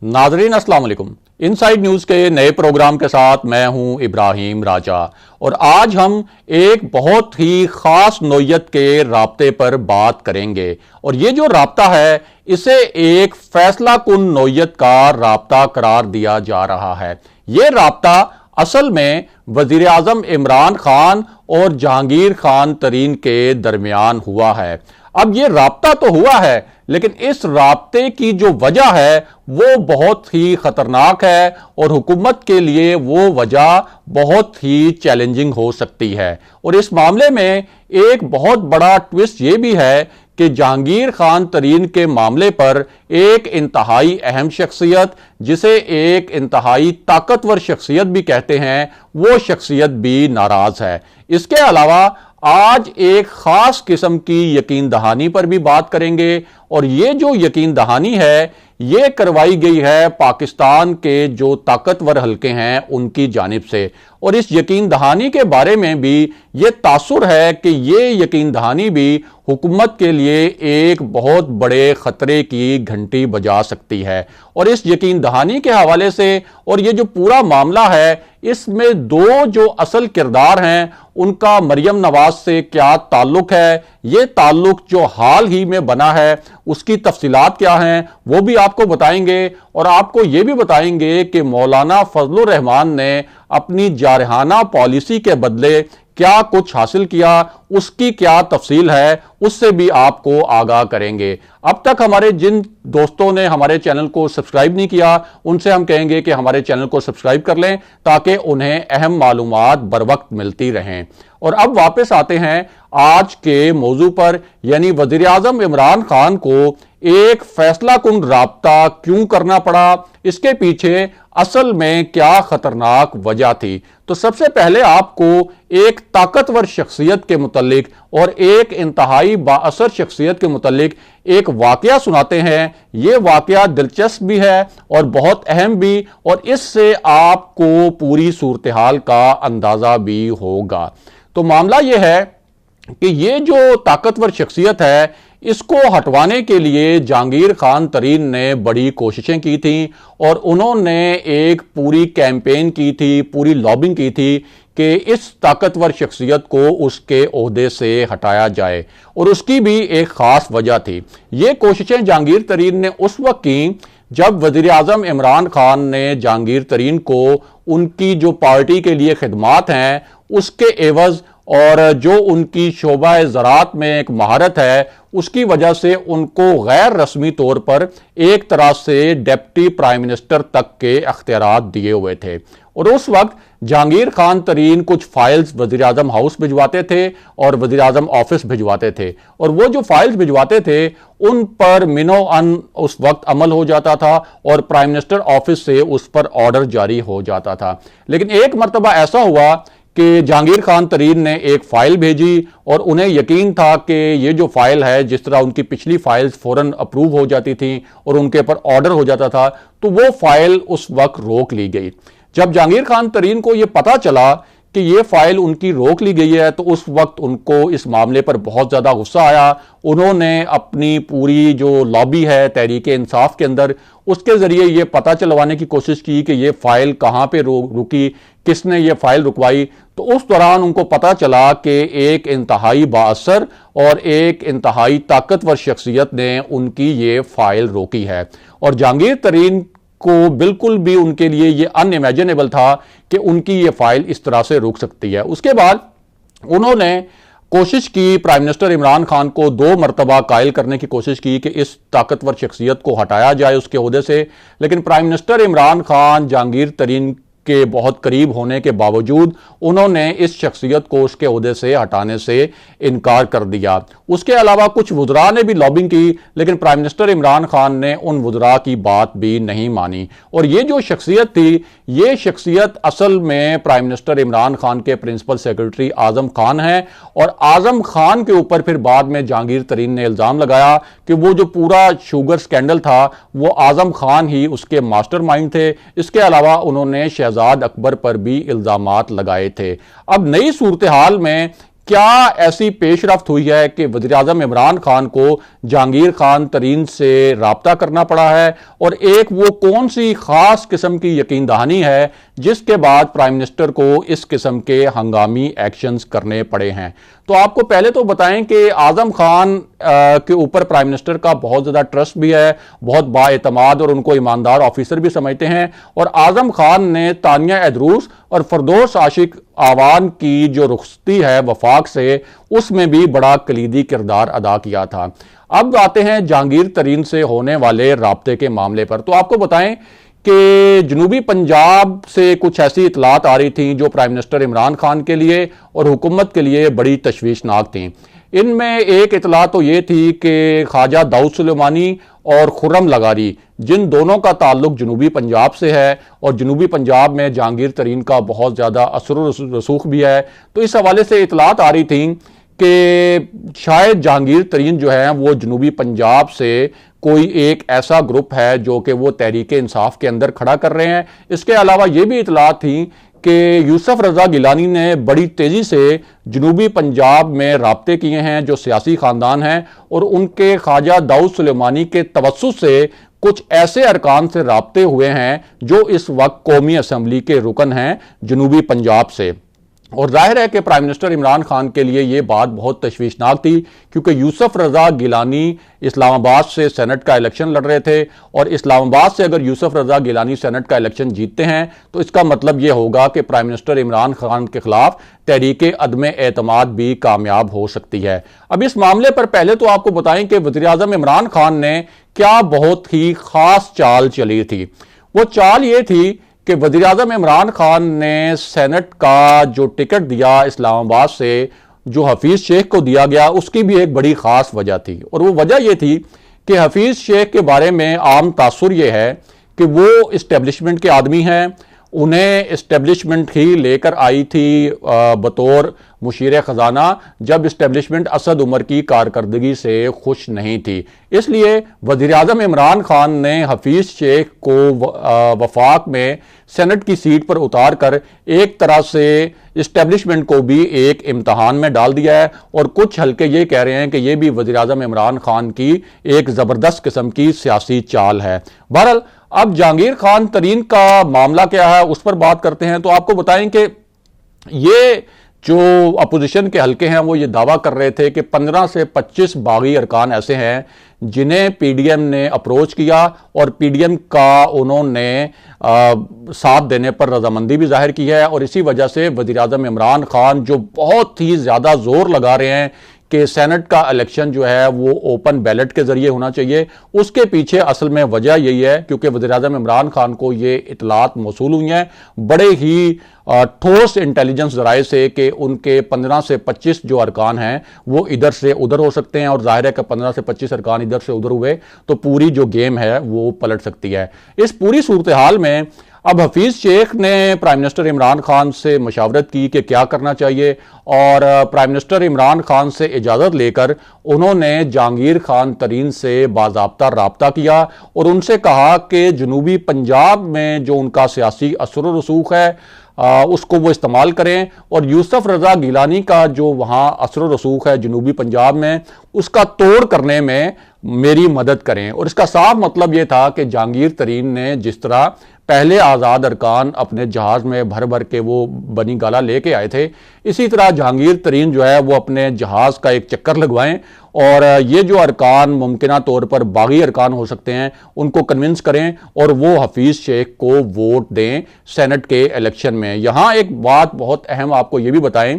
नाजरीन अस्सलाम वालेकुम। इनसाइड न्यूज के नए प्रोग्राम के साथ मैं हूं इब्राहिम राजा और आज हम एक बहुत ही खास नोयत के राब्ते पर बात करेंगे और ये जो राब्ता है इसे एक फैसला कुन नोयत का राब्ता करार दिया जा रहा है। ये राब्ता असल में वजीर आजम इमरान खान और जहांगीर खान तरीन के दरमियान हुआ है। अब ये राब्ता तो हुआ है लेकिन इस राब्ते की जो वजह है वो बहुत ही खतरनाक है और हुकूमत के लिए वो वजह बहुत ही चैलेंजिंग हो सकती है। और इस मामले में एक बहुत बड़ा ट्विस्ट ये भी है कि जहांगीर खान तरीन के मामले पर एक इंतहाई अहम शख्सियत, जिसे एक इंतहाई ताकतवर शख्सियत भी कहते हैं, वो शख्सियत भी नाराज है। इसके अलावा आज एक खास किस्म की यकीन दहानी पर भी बात करेंगे और ये जो यकीन दहानी है ये करवाई गई है पाकिस्तान के जो ताकतवर हलके हैं उनकी जानिब से। और इस यकीन दहानी के बारे में भी ये तासुर है कि ये यकीन दहानी भी हुकूमत के लिए एक बहुत बड़े खतरे की घंटी बजा सकती है। और इस यकीन दहानी के हवाले से और ये जो पूरा मामला है इसमें दो जो असल किरदार हैं उनका मरियम नवाज से क्या ताल्लुक है, ये ताल्लुक जो हाल ही में बना है उसकी तफसीलात क्या हैं वो भी आपको बताएंगे। और आपको ये भी बताएंगे कि मौलाना फजलुर रहमान ने अपनी जारहाना पॉलिसी के बदले क्या कुछ हासिल किया, उसकी क्या तफसील है, उससे भी आपको आगाह करेंगे। अब तक हमारे जिन दोस्तों ने हमारे चैनल को सब्सक्राइब नहीं किया उनसे हम कहेंगे कि हमारे चैनल को सब्सक्राइब कर लें ताकि उन्हें अहम मालूमात बर वक्त मिलती रहें। और अब वापस आते हैं आज के मौजू पर, यानी वजीर आजम इमरान खान को एक फैसला कुन राब्ता क्यों करना पड़ा, इसके पीछे असल में क्या खतरनाक वजह थी। तो सबसे पहले आपको एक ताकतवर शख्सियत के मुतल्लिक और एक इंतहाई बाअसर शख्सियत के मुतल्लिक एक वाकया सुनाते हैं। यह वाकया दिलचस्प भी है और बहुत अहम भी, और इससे आपको पूरी सूरत हाल का अंदाजा भी होगा। तो मामला यह है कि ये जो ताकतवर शख्सियत है इसको हटवाने के लिए जहांगीर खान तरीन ने बड़ी कोशिशें की थी और उन्होंने एक पूरी कैंपेन की थी, पूरी लॉबिंग की थी कि इस ताकतवर शख्सियत को उसके ओहदे से हटाया जाए। और उसकी भी एक खास वजह थी। ये कोशिशें जहांगीर तरीन ने उस वक्त की जब वजीर आजम इमरान खान ने जहांगीर तरीन को उनकी जो पार्टी के लिए खिदमात हैं उसके एवज और जो उनकी शोबा ज़राअत में एक महारत है उसकी वजह से उनको गैर रस्मी तौर पर एक तरह से डिप्टी प्राइम मिनिस्टर तक के अख्तियारात दिए हुए थे। और उस वक्त जहांगीर खान तरीन कुछ फाइल्स वजीर आजम हाउस भिजवाते थे और वजीर आजम ऑफिस भिजवाते थे और वो जो फाइल्स भिजवाते थे उन पर मिनो अन उस वक्त अमल हो जाता था और प्राइम मिनिस्टर ऑफिस से उस पर ऑर्डर जारी हो जाता था। लेकिन एक मरतबा ऐसा हुआ कि जहांगीर खान तरीन ने एक फाइल भेजी और उन्हें यकीन था कि ये जो फाइल है, जिस तरह उनकी पिछली फाइल्स फौरन अप्रूव हो जाती थी और उनके ऊपर ऑर्डर हो जाता था, तो वो फाइल उस वक्त रोक ली गई। जब जहांगीर खान तरीन को ये पता चला कि ये फाइल उनकी रोक ली गई है तो उस वक्त उनको इस मामले पर बहुत ज़्यादा गुस्सा आया। उन्होंने अपनी पूरी जो लॉबी है तहरीक इंसाफ के अंदर उसके ज़रिए ये पता चलवाने की कोशिश की कि ये फाइल कहाँ पे रुकी, किसने ये फाइल रुकवाई। तो उस दौरान उनको पता चला कि एक इंतहाई बाअसर और एक इंतहाई ताकतवर शख्सियत ने उनकी ये फाइल रोकी है। और जहांगीर तरीन को बिल्कुल भी उनके लिए ये अनइमेजिनेबल था कि उनकी ये फाइल इस तरह से रुक सकती है। उसके बाद उन्होंने कोशिश की, प्राइम मिनिस्टर इमरान खान को 2 मरतबा कायल करने की कोशिश की कि इस ताकतवर शख्सियत को हटाया जाए उसके ओहदे से। लेकिन प्राइम मिनिस्टर इमरान खान जहांगीर तरीन के बहुत करीब होने के बावजूद उन्होंने इस शख्सियत को उसके ओहदे से हटाने से इनकार कर दिया। उसके अलावा कुछ वुज़रा ने भी लॉबिंग की लेकिन प्राइम मिनिस्टर इमरान खान ने उन वुज़रा की बात भी नहीं मानी। और ये जो शख्सियत थी ये शख्सियत असल में प्राइम मिनिस्टर इमरान खान के प्रिंसिपल सेक्रेटरी आजम खान हैं। और आजम खान के ऊपर फिर बाद में जहांगीर तरीन ने इल्ज़ाम लगाया कि वो जो पूरा शुगर स्कैंडल था वो आजम खान ही उसके मास्टरमाइंड थे। इसके अलावा उन्होंने शहजाद अकबर पर भी इल्ज़ामात लगाए थे। अब नई सूरत हाल में क्या ऐसी पेशरफ्त हुई है कि वज़ीर-ए-आज़म इमरान खान को जहांगीर खान तरीन से राब्ता करना पड़ा है, और एक वो कौन सी खास किस्म की यकीन दहानी है जिसके बाद प्राइम मिनिस्टर को इस किस्म के हंगामी एक्शंस करने पड़े हैं। तो आपको पहले तो बताएं कि आजम खान के ऊपर प्राइम मिनिस्टर का बहुत ज़्यादा ट्रस्ट भी है, बहुत बाएतमाद और उनको ईमानदार ऑफिसर भी समझते हैं, और आजम खान ने तानिया एदरूस और फरदौस आशिक आवान की जो रुखसती है वफाक से, उसमें भी बड़ा कलीदी किरदार अदा किया था। अब आते हैं जहांगीर तरीन से होने वाले राब्ते के मामले पर। तो आपको बताएं कि जनूबी पंजाब से कुछ ऐसी इतलात आ रही थी जो प्राइम मिनिस्टर इमरान खान के लिए और हुकूमत के लिए बड़ी तशवीशनाक थी। इनमें एक इतला तो ये थी कि ख्वाजा दाऊद सुलेमानी और खुर्रम लगारी, जिन दोनों का ताल्लुक जनूबी पंजाब से है और जनूबी पंजाब में जहांगीर तरीन का बहुत ज़्यादा असर रसूख भी है, तो इस हवाले से इतलात आ रही थी कि शायद जहांगीर तरीन जो है वो जनूबी पंजाब से कोई एक ऐसा ग्रुप है जो कि वो तहरीक इंसाफ के अंदर खड़ा कर रहे हैं। इसके अलावा ये भी इतलात थी कि यूसुफ रजा गिलानी ने बड़ी तेज़ी से जनूबी पंजाब में राब्ते किए हैं जो सियासी ख़ानदान हैं, और उनके ख्वाजा दाऊद सुलेमानी के तवस्सुस से कुछ ऐसे अरकान से राब्ते हुए हैं जो इस वक्त कौमी असम्बली के रुकन हैं जनूबी पंजाब से। और जाहिर है कि प्राइम मिनिस्टर इमरान खान के लिए ये बात बहुत तशवीशनाक थी, क्योंकि यूसुफ रजा गिलानी इस्लामाबाद से सेनेट का इलेक्शन लड़ रहे थे, और इस्लामाबाद से अगर यूसुफ रजा गिलानी सेनेट का इलेक्शन जीतते हैं तो इसका मतलब ये होगा कि प्राइम मिनिस्टर इमरान खान के खिलाफ तहरीक अदम एतमाद भी कामयाब हो सकती है। अब इस मामले पर पहले तो आपको बताएं कि वज़ीर-ए-आज़म इमरान खान ने क्या बहुत ही खास चाल चली थी। वो चाल ये थी कि वज़ीर-ए-आज़म इमरान खान ने सेनेट का जो टिकट दिया इस्लामाबाद से, जो हफीज़ शेख को दिया गया, उसकी भी एक बड़ी ख़ास वजह थी, और वो वजह ये थी कि हफीज़ शेख के बारे में आम तासुर ये है कि वो इस्टेब्लिशमेंट के आदमी हैं। उन्हें इस्टेब्लिशमेंट ही लेकर आई थी बतौर मुशीर ख़जाना, जब इस्टेब्लिशमेंट असद उमर की कारकर्दगी से खुश नहीं थी। इसलिए वज़ीर-ए-आज़म इमरान खान ने हफीज़ शेख को वफाक में सेनेट की सीट पर उतार कर एक तरह से इस्टेब्लिशमेंट को भी एक इम्तहान में डाल दिया है, और कुछ हल्के ये कह रहे हैं कि ये भी वज़ीर-ए-आज़म इमरान खान की एक ज़बरदस्त किस्म की सियासी चाल है। बहरहाल अब जहांगीर खान तरीन का मामला क्या है उस पर बात करते हैं। तो आपको बताएं कि ये जो अपोजिशन के हल्के हैं वो ये दावा कर रहे थे कि 15 से 25 बागी अरकान ऐसे हैं जिन्हें पीडीएम ने अप्रोच किया, और पीडीएम का उन्होंने साथ देने पर रजामंदी भी जाहिर की है, और इसी वजह से वज़ीर-ए-आज़म इमरान खान जो बहुत ही ज़्यादा जोर लगा रहे हैं कि सेनेट का इलेक्शन जो है वो ओपन बैलेट के जरिए होना चाहिए, उसके पीछे असल में वजह यही है क्योंकि वज़ीर-ए-आज़म इमरान खान को ये इतलात मौसूल हुई हैं बड़े ही ठोस इंटेलिजेंस ज़राए से कि उनके 15 से 25 जो अरकान हैं वो इधर से उधर हो सकते हैं, और जाहिर है कि 15 से 25 अरकान इधर से उधर हुए तो पूरी जो गेम है वो पलट सकती है। इस पूरी सूरत हाल में अब हफीज़ शेख ने प्राइम मिनिस्टर इमरान खान से मशावरत की कि क्या करना चाहिए, और प्राइम मिनिस्टर इमरान खान से इजाज़त लेकर उन्होंने जहांगीर खान तरीन से बाज़ाब्ता राब्ता किया और उनसे कहा कि जनूबी पंजाब में जो उनका सियासी असर रसूख है उसको वो इस्तेमाल करें, और यूसुफ रजा गिलानी का जो वहाँ असर रसूख है जनूबी पंजाब में उसका तोड़ करने में मेरी मदद करें। और इसका साफ मतलब ये था कि जहांगीर तरीन ने जिस तरह पहले आज़ाद अरकान अपने जहाज़ में भर भर के वो बनी गाला लेके आए थे, इसी तरह जहांगीर तरीन जो है वो अपने जहाज़ का एक चक्कर लगवाएं, और ये जो अरकान मुमकिना तौर पर बागी अरकान हो सकते हैं उनको कन्विंस करें और वो हफीज़ शेख को वोट दें सेनेट के इलेक्शन में। यहाँ एक बात बहुत अहम आपको ये भी बताएं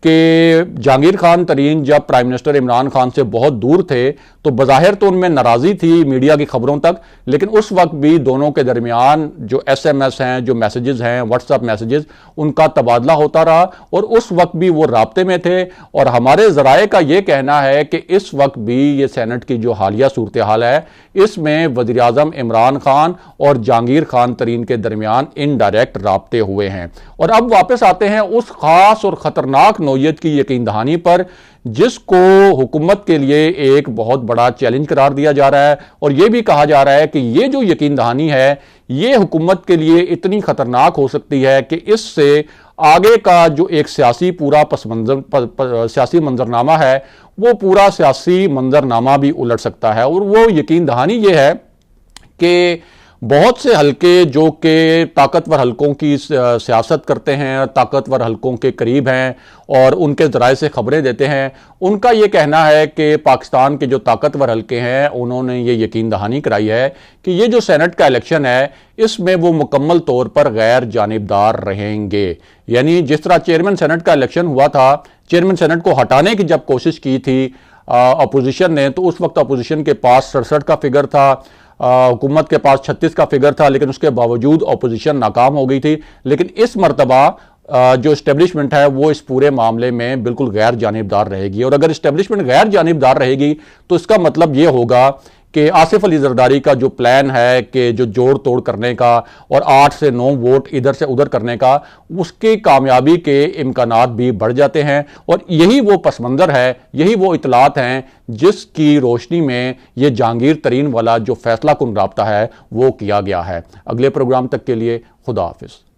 कि जहांगीर खान तरीन जब प्राइम मिनिस्टर इमरान खान से बहुत दूर थे तो बज़ाहिर तो उनमें नाराज़ी थी मीडिया की खबरों तक, लेकिन उस वक्त भी दोनों के दरमियान जो एसएमएस हैं, जो मैसेजेस हैं, व्हाट्सएप मैसेजेस, उनका तबादला होता रहा और उस वक्त भी वो राब्ते में थे। और हमारे ज़राए का ये कहना है कि इस वक्त भी ये सेनेट की जो हालिया सूरत हाल है इसमें वज़ीर-ए-आज़म इमरान खान और जहांगीर खान तरीन के दरमियान इनडायरेक्ट राब्ते हुए हैं। और अब वापस आते हैं उस खास और ख़तरनाक नौयत की यकीन दहानी पर जिसको हुकूमत के लिए एक बहुत बड़ा चैलेंज करार दिया जा रहा है, और यह भी कहा जा रहा है कि ये जो यकीन दहानी है ये हुकूमत के लिए इतनी खतरनाक हो सकती है कि इससे आगे का जो एक सियासी पूरा सियासी मंजरनामा है, वो पूरा सियासी मंजरनामा भी उलट सकता है। और वो यकीन दहानी ये है कि बहुत से हलके जो कि ताकतवर हलकों की सियासत करते हैं, ताकतवर हलकों के करीब हैं और उनके ज़राए से खबरें देते हैं, उनका ये कहना है कि पाकिस्तान के जो ताकतवर हलके हैं उन्होंने ये यकीन दहानी कराई है कि ये जो सेनेट का इलेक्शन है इसमें वो मुकम्मल तौर पर गैर जानिबदार रहेंगे। यानी जिस तरह चेयरमैन सेनेट का इलेक्शन हुआ था, चेयरमैन सेनेट को हटाने की जब कोशिश की थी अपोजिशन ने, तो उस वक्त अपोजिशन के पास 67 का फिगर था, हुकूमत के पास 36 का फिगर था, लेकिन उसके बावजूद अपोजिशन नाकाम हो गई थी। लेकिन इस मरतबा जो इस्टेब्लिशमेंट है वो इस पूरे मामले में बिल्कुल गैर जानिबदार रहेगी। और अगर इस्टेब्लिशमेंट गैर जानिबदार रहेगी तो इसका मतलब ये होगा कि आसिफ अली जरदारी का जो प्लान है कि जो जोड़ तोड़ करने का और 8 से 9 वोट इधर से उधर करने का, उसकी कामयाबी के इम्कानात भी बढ़ जाते हैं। और यही वो पस मंज़र है, यही वो इतलात हैं जिसकी रोशनी में ये जहांगीर तरीन वाला जो फैसला कुन राब्ता है वो किया गया है। अगले प्रोग्राम तक के लिए खुदा हाफिज।